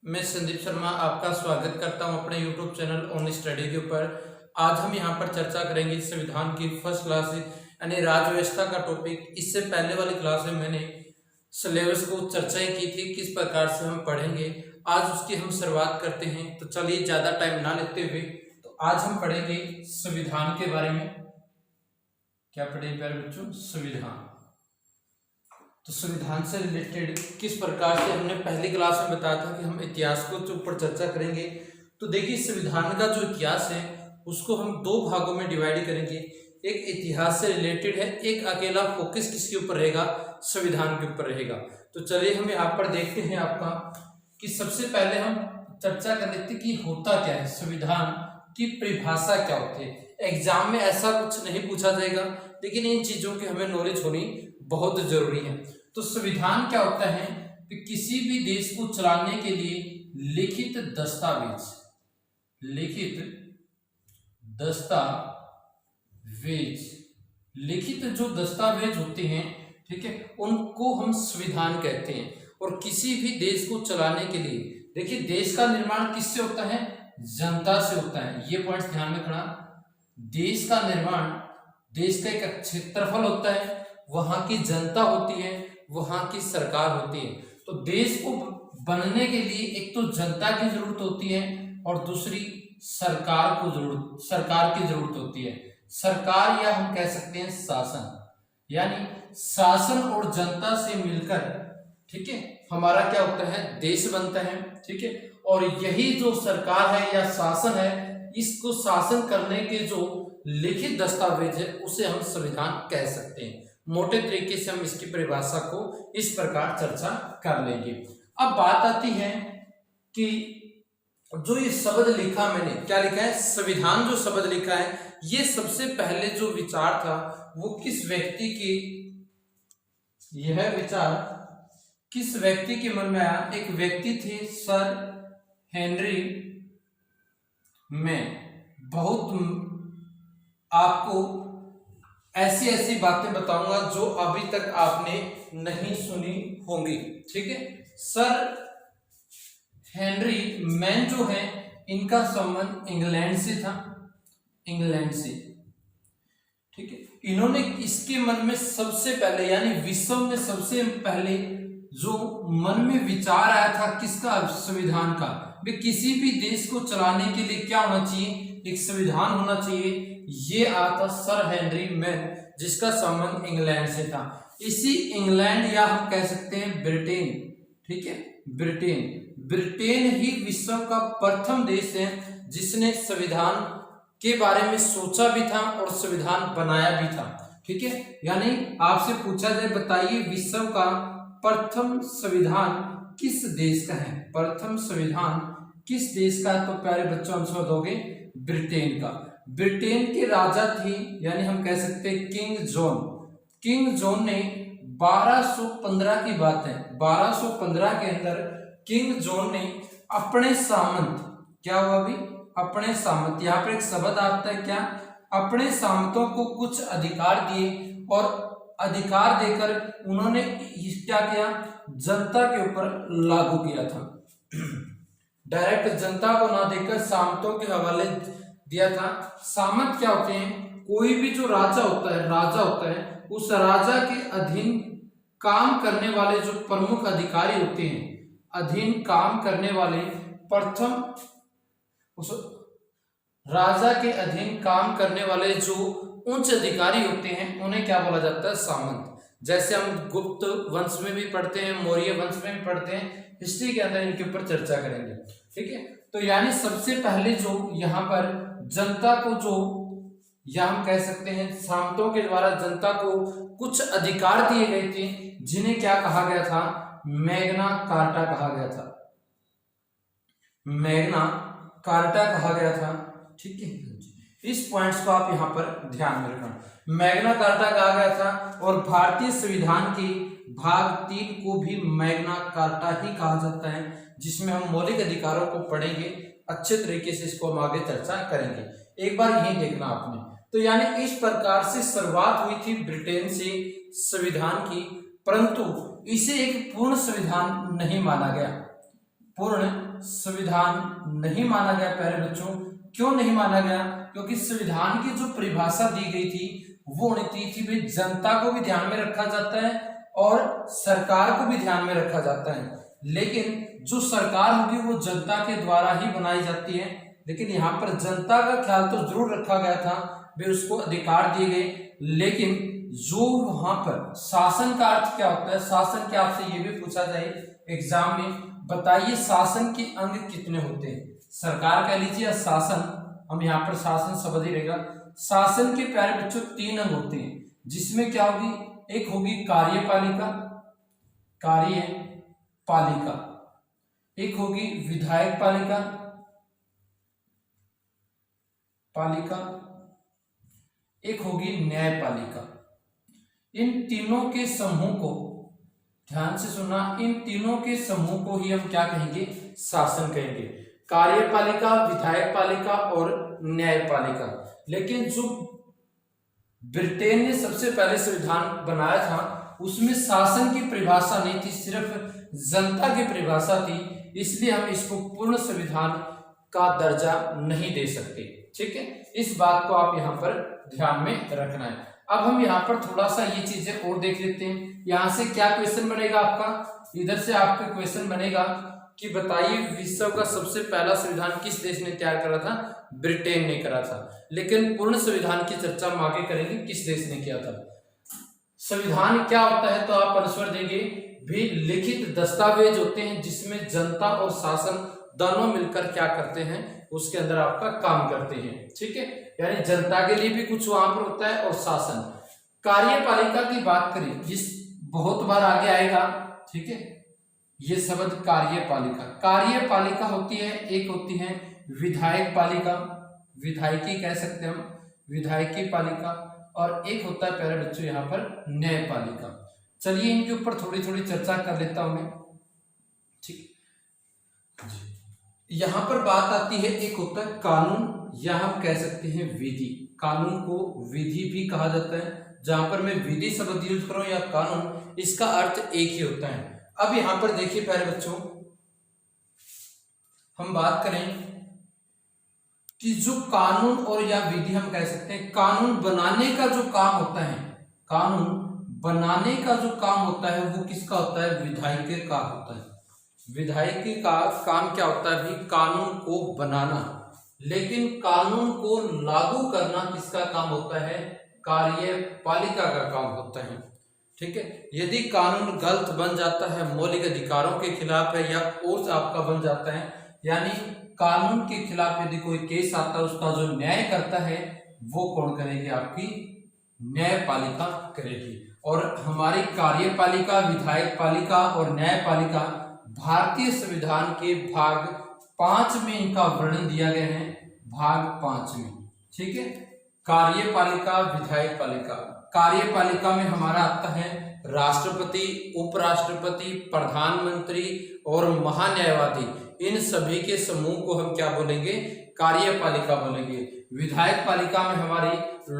मैं संदीप शर्मा आपका स्वागत करता हूं अपने YouTube चैनल ऑन स्टडी के ऊपर। आज हम यहां पर चर्चा करेंगे संविधान की फर्स्ट क्लास यानी राज्य व्यवस्था का टॉपिक। इससे पहले वाली क्लास में मैंने सिलेबस को चर्चा ही की थी, किस प्रकार से हम पढ़ेंगे। आज उसकी हम शुरुआत करते हैं। तो चलिए ज़्यादा टाइम ना लेते हुए तो आज हम पढ़ेंगे संविधान के बारे में। क्या पढ़ेंगे प्यारे बच्चों? संविधान। तो संविधान से रिलेटेड किस प्रकार से हमने पहली क्लास में बताया था कि हम इतिहास को ऊपर चर्चा करेंगे। तो देखिए संविधान का जो इतिहास है उसको हम दो भागों में डिवाइड करेंगे। एक इतिहास से रिलेटेड है, एक अकेला फोकस किसके ऊपर रहेगा? संविधान के ऊपर रहेगा। तो चलिए हम यहाँ पर देखते हैं आपका कि सबसे पहले हम चर्चा कर लेते कि होता क्या है, संविधान की परिभाषा क्या होती है। एग्जाम में ऐसा कुछ नहीं पूछा जाएगा, लेकिन इन चीजों की हमें नॉलेज होनी बहुत जरूरी है। तो संविधान क्या होता है कि किसी भी देश को चलाने के लिए लिखित दस्तावेज लिखित जो दस्तावेज होते हैं, ठीक है, उनको हम संविधान कहते हैं। और किसी भी देश को चलाने के लिए देखिए देश का निर्माण किससे होता है? जनता से होता है। ये पॉइंट ध्यान में रखना। देश का निर्माण, देश का एक क्षेत्रफल होता है, वहां की जनता होती है, वहां की सरकार होती है। तो देश को बनने के लिए एक तो जनता की जरूरत होती है और दूसरी सरकार की जरूरत होती है। सरकार या हम कह सकते हैं शासन, यानी शासन और जनता से मिलकर, ठीक है, हमारा क्या होता है? देश बनता है, ठीक है। और यही जो सरकार है या शासन है, इसको शासन करने के जो लिखित दस्तावेज है उसे हम संविधान कह सकते हैं। मोटे तरीके से हम इसकी परिभाषा को इस प्रकार चर्चा कर लेंगे। अब बात आती है कि जो ये शब्द लिखा, मैंने क्या लिखा है? संविधान जो शब्द लिखा है, ये सबसे पहले जो विचार था वो किस व्यक्ति की, यह विचार किस व्यक्ति के मन में आया? एक व्यक्ति थे सर हेनरी मैन। बहुत आपको ऐसी ऐसी बातें बताऊंगा जो अभी तक आपने नहीं सुनी होंगी, ठीक है। सर हेनरी मैन जो है, इनका संबंध इंग्लैंड से था, इंग्लैंड से, ठीक है। इन्होंने इसके मन में सबसे पहले, यानी विश्व में सबसे पहले जो मन में विचार आया था किसका? संविधान का। वे किसी भी देश को चलाने के लिए क्या होना चाहिए? एक संविधान होना चाहिए। ये आता सर हेनरी मैन, जिसका संबंध इंग्लैंड से था। इसी इंग्लैंड या हम कह सकते हैं ब्रिटेन, ठीक है, ब्रिटेन ही विश्व का प्रथम देश है जिसने संविधान के बारे में सोचा भी था और संविधान बनाया भी था, ठीक है। यानी आपसे पूछा जाए, बताइए विश्व का प्रथम संविधान किस देश का है? प्रथम संविधान किस देश का है? तो प्यारे बच्चों आंसर दोगे ब्रिटेन का। ब्रिटेन के राजा थे, यानी हम कह सकते हैं किंग जॉन ने 1215 की बात है, 1215 के अंदर किंग जॉन ने अपने सामंत, क्या हुआ अभी? अपने सामंत, यहाँ पर एक शब्द आता है क्या? अपने सामंतों को कुछ अधिकार दिए और अधिकार देकर उन्होंने क्या किया? जनता के ऊपर लागू किया था। डायरेक्ट जनता को ना देकर सामंतों के हवाले दिया था। सामंत क्या होते हैं? कोई भी जो राजा होता है, उस राजा के अधीन काम करने वाले जो प्रमुख अधिकारी होते हैं, अधीन काम करने वाले प्रथम, उस राजा के अधीन काम करने वाले जो उच्च अधिकारी होते हैं उन्हें क्या बोला जाता है? सामंत। जैसे हम गुप्त वंश में भी पढ़ते हैं, मौर्य वंश में भी पढ़ते हैं, हिस्ट्री के अंदर इनके ऊपर चर्चा करेंगे, ठीक है। तो यानी सबसे पहले जो यहाँ पर जनता को, जो या हम कह सकते हैं सामंतों के द्वारा जनता को कुछ अधिकार दिए गए थे, जिन्हें क्या कहा गया था? मैग्ना कार्टा कहा गया था, मैग्ना कार्टा कहा गया था, ठीक है। इस पॉइंट्स को आप यहाँ पर ध्यान में रखना। मैग्ना कार्टा कहा गया था और भारतीय संविधान के भाग 3 को भी मैग्ना कार्टा ही कहा जाता है, जिसमें हम मौलिक अधिकारों को पढ़ेंगे अच्छे तरीके से, इसको हम आगे चर्चा करेंगे। एक बार यही देखना आपने। तो यानी इस प्रकार से शुरुआत हुई थी ब्रिटेन से संविधान की, परंतु इसे एक पूर्ण संविधान नहीं माना गया। पूर्ण संविधान नहीं माना गया प्यारे बच्चों। क्यों नहीं माना गया? क्योंकि संविधान की जो परिभाषा दी गई थी वो होनी थी भाई जनता को भी ध्यान में रखा जाता है और सरकार को भी ध्यान में रखा जाता है, लेकिन जो सरकार होगी वो जनता के द्वारा ही बनाई जाती है। लेकिन यहाँ पर जनता का ख्याल तो जरूर रखा गया था, वे उसको अधिकार दिए गए, लेकिन जो वहां पर शासन का अर्थ क्या होता है, शासन के आपसे ये भी पूछा जाए एग्जाम में, बताइए शासन के अंग कितने होते हैं? सरकार कह लीजिए या शासन, हम यहाँ पर शासन शब्द ही रहेगा। शासन के प्यारे बच्चों 3 अंग होते हैं, जिसमें क्या होगी, एक होगी कार्यपालिका, कार्यपालिका, एक होगी विधायक पालिका, पालिका, एक होगी न्यायपालिका। इन तीनों के समूह को ध्यान से सुनना, इन तीनों के समूह को ही हम क्या कहेंगे? शासन कहेंगे। कार्यपालिका, विधायक पालिका और न्यायपालिका। लेकिन जो ब्रिटेन ने सबसे पहले संविधान बनाया था उसमें शासन की परिभाषा नहीं थी, सिर्फ जनता की परिभाषा थी, इसलिए हम इसको पूर्ण संविधान का दर्जा नहीं दे सकते। ठीक है, इस बात को आप यहाँ पर ध्यान में रखना है। अब हम यहाँ पर थोड़ा सा ये चीजें और देख लेते हैं। यहाँ से क्या क्वेश्चन बनेगा आपका? इधर से आपका क्वेश्चन बनेगा कि बताइए विश्व का सबसे पहला संविधान किस देश ने तैयार करा था? ब्रिटेन ने करा था। लेकिन पूर्ण संविधान की चर्चा हम आगे करेंगे, किस देश ने किया था। संविधान क्या होता है तो आप आंसर देंगे भी लिखित दस्तावेज होते हैं जिसमें जनता और शासन दोनों मिलकर क्या करते हैं, उसके अंदर आपका काम करते हैं। ठीक है, यानी जनता के लिए भी कुछ वहां पर होता है और शासन। कार्यपालिका की बात करें, जिस बहुत बार आगे आएगा, ठीक है, ये शब्द कार्यपालिका। कार्यपालिका होती है, एक होती है विधायक पालिका, विधायकी कह सकते हैं हम, विधायकी पालिका, और एक होता है प्यारे बच्चों यहाँ पर न्यायपालिका। चलिए इनके ऊपर थोड़ी थोड़ी चर्चा कर लेता हूं मैं। ठीक, यहां पर बात आती है, एक होता है कानून या हम कह सकते हैं विधि। कानून को विधि भी कहा जाता है। जहां पर मैं विधि शब्द यूज करूं या कानून, इसका अर्थ एक ही होता है। अब यहां पर देखिए प्यारे बच्चों, हम बात करें कि जो कानून और या विधि हम कह सकते हैं, कानून बनाने का जो काम होता है, कानून बनाने का जो काम होता है वो किसका होता है? विधायक का होता है। विधायक का काम क्या होता है? भी कानून को बनाना, लेकिन कानून को लागू करना किसका काम होता है? कार्यपालिका का काम होता है। ठीक है, यदि कानून गलत बन जाता है, मौलिक अधिकारों के खिलाफ है या और आपका बन जाता है, यानी कानून के खिलाफ यदि कोई केस आता है, उसका जो न्याय करता है वो कौन करेगी? आपकी न्यायपालिका करेगी। और हमारी कार्यपालिका, विधायक पालिका और न्यायपालिका भारतीय संविधान के भाग 5 में इनका वर्णन दिया गया है, भाग 5 में। ठीक है, कार्यपालिका, विधायक पालिका। कार्यपालिका में हमारा आता है राष्ट्रपति, उपराष्ट्रपति, प्रधानमंत्री और महान्यायवादी। इन सभी के समूह को हम क्या बोलेंगे? कार्यपालिका बोलेंगे। विधायक पालिका में हमारी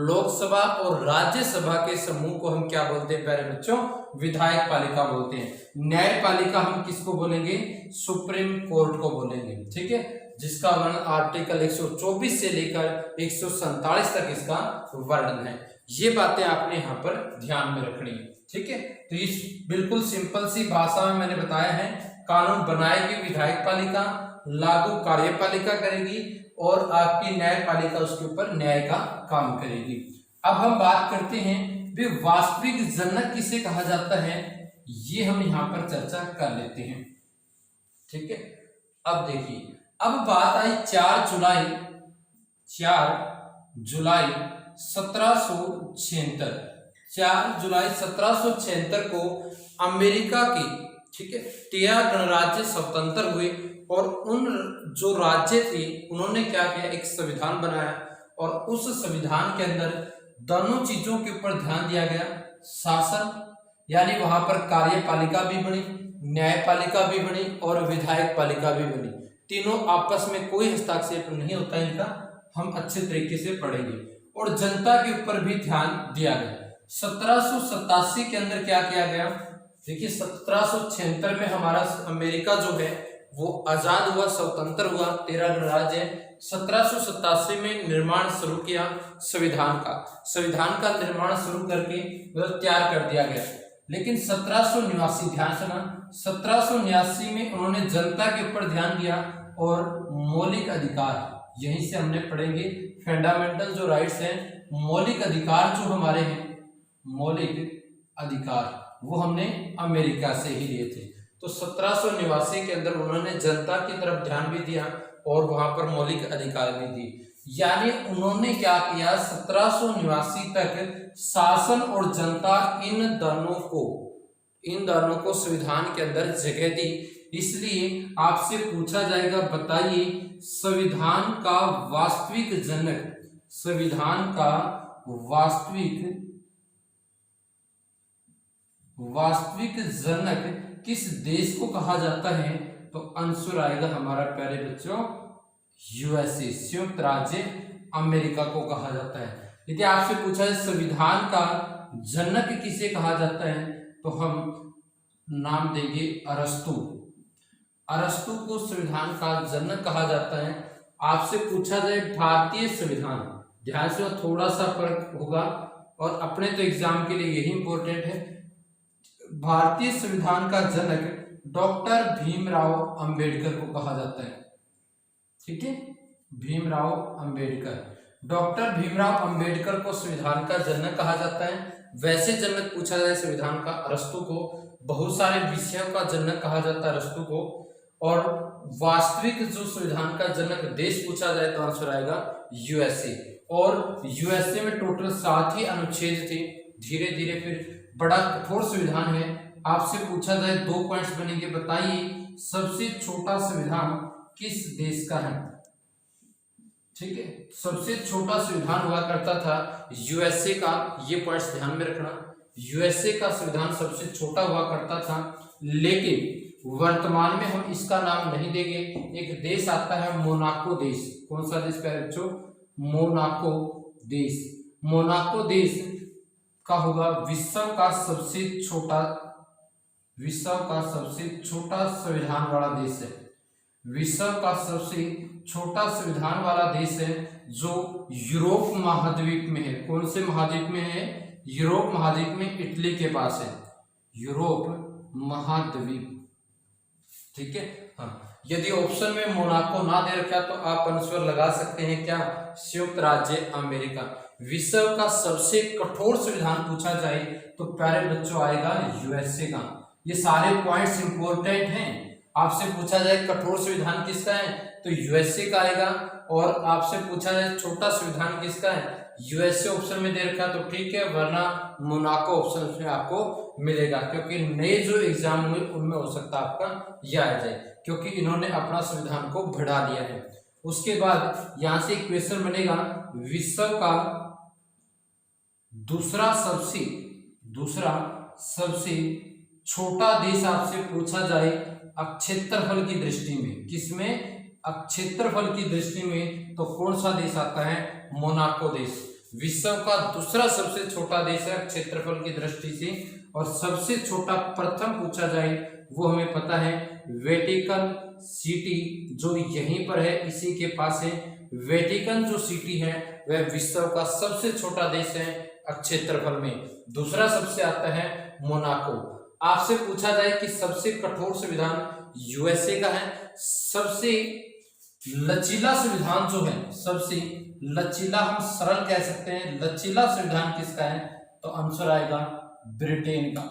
लोकसभा और राज्यसभा के समूह को हम क्या बोलते हैं प्यारे बच्चों? विधायक पालिका बोलते हैं। न्यायपालिका हम किसको बोलेंगे? सुप्रीम कोर्ट को बोलेंगे। ठीक है, जिसका वर्णन आर्टिकल 124 से लेकर 147 तक इसका वर्णन है। ये बातें आपने यहाँ पर ध्यान में रखनी है। ठीक है, तो इस बिल्कुल सिंपल सी भाषा में मैंने बताया है, कानून बनाएगी विधायक पालिका, लागू कार्यपालिका करेगी और आपकी न्यायपालिका उसके ऊपर न्याय का काम करेगी। अब हम बात करते हैं वे वास्तविक जनक किसे कहा जाता है, ये हम यहाँ पर चर्चा कर लेते हैं। ठीक है, अब देखिए, अब बात आई 4 जुलाई 1776। 4 जुलाई 1776 को अमेरिका की, ठीक है, 13 गणराज्य स्वतंत्र हुए और उन जो राज्य थे उन्होंने क्या किया? एक संविधान बनाया और उस संविधान के अंदर दोनों चीजों के ऊपर ध्यान दिया गया। शासन, यानी वहां पर कार्यपालिका भी बनी, न्यायपालिका भी बनी और विधायक पालिका भी बनी। तीनों आपस में कोई हस्तक्षेप नहीं होता इनका, हम अच्छे तरीके से पढ़ेंगे। और जनता के ऊपर भी ध्यान दिया गया। 1787 के अंदर क्या किया गया? देखिए 1776 में हमारा अमेरिका जो है वो आजाद हुआ, स्वतंत्र हुआ, 13 गणराज्य है। 1787 में निर्माण शुरू किया संविधान का। संविधान का निर्माण शुरू करके मतलब तैयार कर दिया गया। लेकिन 1789, ध्यान सुना, 1789 में उन्होंने जनता के ऊपर ध्यान दिया और मौलिक अधिकार, यहीं से हमने पढ़ेंगे फंडामेंटल जो राइट्स हैं, मौलिक अधिकार जो हमारे हैं, मौलिक अधिकार वो हमने अमेरिका से ही लिए थे। तो 1789 के अंदर उन्होंने जनता की तरफ ध्यान भी दिया और वहां पर मौलिक अधिकार भी दी। यानी उन्होंने क्या किया, 1789 तक शासन और जनता इन दोनों को संविधान के अंदर जगह दी। इसलिए आपसे पूछा जाएगा, बताइए संविधान का वास्तविक जनक, संविधान का वास्तविक जनक किस देश को कहा जाता है? तो आंसर आएगा हमारा प्यारे बच्चों यूएसए, संयुक्त राज्य अमेरिका को कहा जाता है। यदि आपसे पूछा है संविधान का जनक किसे कहा जाता है, तो हम नाम देंगे अरस्तु। अरस्तु को संविधान का जनक कहा जाता है। आपसे पूछा जाए भारतीय संविधान, ध्यान से थोड़ा सा फर्क होगा और अपने तो एग्जाम के लिए यही इंपॉर्टेंट है। भारतीय संविधान का जनक डॉक्टर भीमराव अंबेडकर को कहा जाता है। ठीक है, भीमराव अंबेडकर, डॉक्टर भीमराव अंबेडकर को संविधान का जनक कहा जाता है। वैसे जनक पूछा जाए संविधान का अरस्तु को, बहुत सारे विषयों का जनक कहा जाता है अरस्तु को। और वास्तविक जो संविधान का जनक देश पूछा जाए तो आंसर आएगा यूएसए। और यूएसए में टोटल 7 ही अनुच्छेद थे। धीरे धीरे फिर बड़ा कठोर संविधान है। आपसे पूछा जाए 2 पॉइंट्स बनेंगे, बताइए सबसे छोटा संविधान किस देश का है? ठीक है, सबसे छोटा संविधान हुआ करता था यूएसए का, ये पॉइंट्स ध्यान में रखना। यूएसए का संविधान सबसे छोटा हुआ करता था, लेकिन वर्तमान में हम इसका नाम नहीं देंगे। एक देश आता है मोनाको देश। कौन सा देश प्यारे बच्चों? मोनाको देश। मोनाको देश का होगा विश्व का सबसे छोटा संविधान वाला देश है। विश्व का सबसे छोटा संविधान वाला देश है जो यूरोप महाद्वीप में है। कौन से महाद्वीप में है? यूरोप महाद्वीप में, इटली के पास है यूरोप महाद्वीप। ठीक है, हाँ। यदि ऑप्शन में मोनाको ना दे रखा तो आप आंसर लगा सकते हैं क्या? संयुक्त राज्य अमेरिका। विश्व का सबसे कठोर संविधान पूछा जाए तो प्यारे बच्चों आएगा यूएसए का। ये सारे पॉइंट्स इंपॉर्टेंट हैं। आपसे पूछा जाए कठोर संविधान किसका है तो यूएसए का आएगा, और आपसे पूछा जाए छोटा संविधान किसका है, यूएसए ऑप्शन में दे रखा तो ठीक है, वरना मोनाको ऑप्शन में आपको मिलेगा, क्योंकि नए जो एग्जाम हुए उनमें हो सकता है आपका यह आ जाए, क्योंकि इन्होंने अपना संविधान को बढ़ा दिया है। उसके बाद यहां से एक क्वेश्चन बनेगा, विश्व का दूसरा सबसे छोटा देश आपसे पूछा जाए क्षेत्रफल की दृष्टि में, किसमें? क्षेत्रफल की दृष्टि में तो कौन सा देश आता है? मोनाको देश। विश्व का दूसरा सबसे छोटा देश है क्षेत्रफल की दृष्टि से, और सबसे छोटा प्रथम पूछा जाए वो हमें पता है वेटिकन सिटी, जो यहीं पर है, इसी के पास है। वेटिकन जो सिटी है वह विश्व का सबसे छोटा देश है क्षेत्रफल में। दूसरा सबसे आता है मोनाको। आपसे पूछा जाए कि सबसे कठोर संविधान यूएसए का है, सबसे लचीला संविधान जो है, सबसे लचीला, हम सरल कह सकते हैं, लचीला संविधान किसका है तो आंसर आएगा ब्रिटेन का।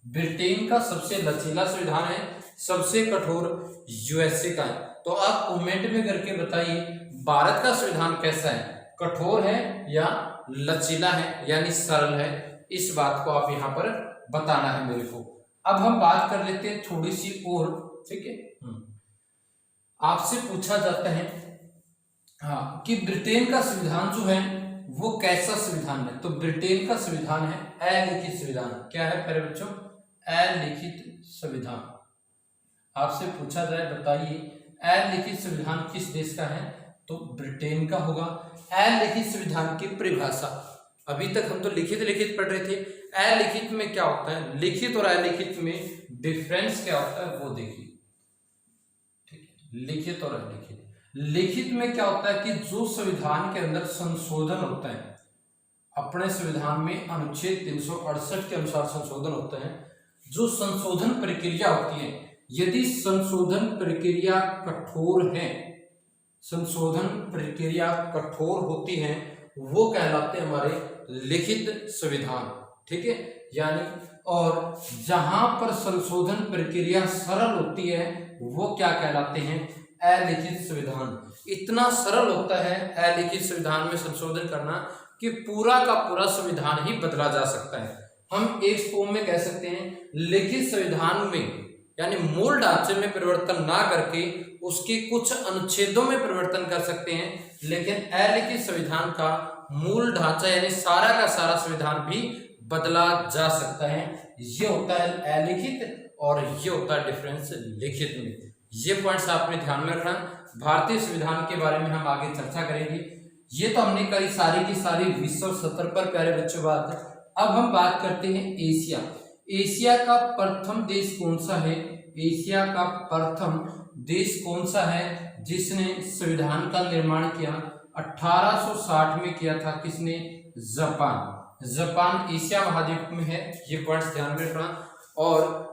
ब्रिटेन का सबसे लचीला संविधान है, सबसे कठोर यूएसए का है। तो आप कमेंट में करके बताइए भारत का संविधान कैसा है, कठोर है या लचीला है यानी सरल है, इस बात को आप यहाँ पर बताना है मेरे को। अब हम बात कर लेते हैं थोड़ी सी और, ठीक है। आपसे पूछा जाता है हाँ कि ब्रिटेन का संविधान जो है वो कैसा संविधान है, तो ब्रिटेन का संविधान है अलिखित संविधान। क्या है प्यारे बच्चों? अलिखित संविधान। आपसे पूछा जाए बताइए अलिखित संविधान किस देश का है तो ब्रिटेन का होगा। अलिखित संविधान की परिभाषा, अभी तक हम तो लिखित पढ़ रहे थे, अलिखित में क्या होता है, लिखित और अलिखित में डिफरेंस क्या होता है वो देखिए, लिखित और अलिखित। लिखित में क्या होता है कि जो संविधान के अंदर संशोधन होता है, अपने संविधान में अनुच्छेद 368 के अनुसार संशोधन होता है, जो संशोधन प्रक्रिया होती है, यदि संशोधन प्रक्रिया कठोर है, संशोधन प्रक्रिया कठोर होती है, वो कहलाते हैं हमारे लिखित संविधान, ठीक है। यानी और जहां पर संशोधन प्रक्रिया सरल होती है वो क्या कहलाते हैं, अलिखित संविधान। इतना सरल होता है अलिखित संविधान में संशोधन करना कि पूरा का पूरा संविधान ही बदला जा सकता है। हम एक फॉर्म में कह सकते हैं लिखित संविधान में यानी मूल ढांचे में परिवर्तन ना करके उसके कुछ अनुच्छेदों में परिवर्तन कर सकते हैं, लेकिन अलिखित संविधान का मूल ढांचा यानी सारा का सारा संविधान भी बदला जा सकता है। ये होता है अलिखित और ये होता है डिफरेंस लिखित में। ये पॉइंट्स आपने ध्यान में रखना। भारतीय संविधान के बारे में हम आगे चर्चा करेंगे। ये तो हमने करी सारी की सारी विश्व स्तर पर प्यारे बच्चों बात। अब हम बात करते हैं एशिया। एशिया का प्रथम देश कौन सा है, एशिया का प्रथम देश कौन सा है जिसने संविधान का निर्माण किया, 1860 में किया था, किसने, जापान। जापान एशिया महाद्वीप में है, ये पॉइंट्स ध्यान में रखना। और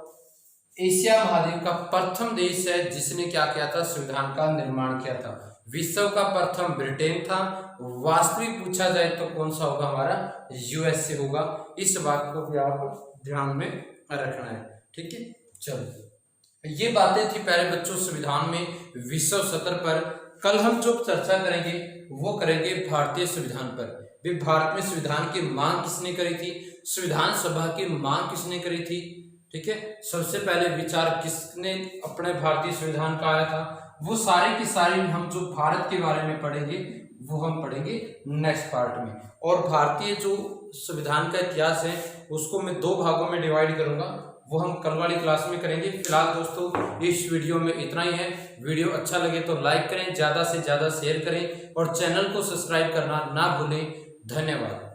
एशिया महाद्वीप का प्रथम देश है जिसने क्या किया था, संविधान का निर्माण किया था। विश्व का प्रथम ब्रिटेन था। वास्तविक पूछा जाए तो कौन सा होगा, हमारा यूएसए होगा। इस बात को भी आप ध्यान में रखना है, ठीक है। चलो ये बातें थी प्यारे बच्चों संविधान में विश्व स्तर पर। कल हम जो चर्चा करेंगे वो करेंगे भारतीय संविधान पर। भी भारत में संविधान की मांग किसने करी थी, संविधान सभा की मांग किसने करी थी, ठीक है। सबसे पहले विचार किसने अपने भारतीय संविधान का आया था, वो सारे की सारी हम जो भारत के बारे में पढ़ेंगे वो हम पढ़ेंगे नेक्स्ट पार्ट में। और भारतीय जो संविधान का इतिहास है उसको मैं 2 भागों में डिवाइड करूंगा, वो हम कल वाली क्लास में करेंगे। फिलहाल दोस्तों इस वीडियो में इतना ही है। वीडियो अच्छा लगे तो लाइक करें, ज़्यादा से ज़्यादा शेयर करें और चैनल को सब्सक्राइब करना ना भूलें। धन्यवाद।